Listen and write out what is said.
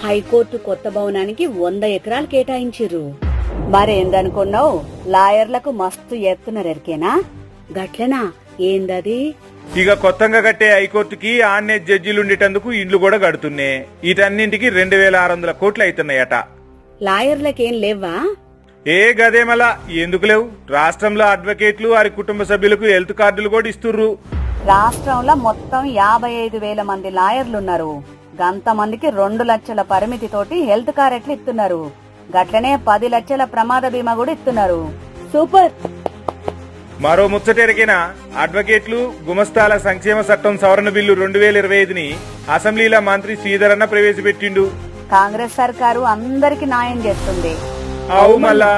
High court కొత్త భవనానికి 100 ఎకరాలు కేటాయించిర్రు. మరేందనుకున్నావు, లాయర్లకు మస్తు ఎత్తునరెరికేనా? గట్లనా? ఏందది? ఇక కొత్తగా కట్టే హైకోర్టుకి ఆన్నే జడ్జిలుండేటందుకు ఇండ్లు కూడా కడుతున్నే. వీటన్నింటికి 2600 కోట్లు అవుతున్నాయట. లాయర్లకేం లేవా? ఏ గదేమలా ఎందుకు లేవు? రాష్ట్రంలో అడ్వకేట్లు వారి కుటుంబ సభ్యులకు హెల్త్ కార్డులు కూడా ఇస్తుర్రు. రాష్ట్రంలో మొత్తం 55,000 మంది లాయర్లున్నారు. గంతమందికి 2 లక్షల పరిమితితోటి హెల్త్ కార్డులు ఇస్తున్నారు. గట్లనే 10 లక్షల ప్రమాద బీమా కూడా ఇస్తున్నారు. సూపర్. మరో ముచ్చటెరికినా, అడ్వకేట్లు గుమస్తాల సంక్షేమ చట్టం సవరణ బిల్లు 2025ని అసెంబ్లీలో మంత్రి శ్రీధరన్న ప్రవేశపెట్టిండు. కాంగ్రెస్ సర్కారు అందరికి న్యాయం చేస్తుంది. అవు మళ్ళా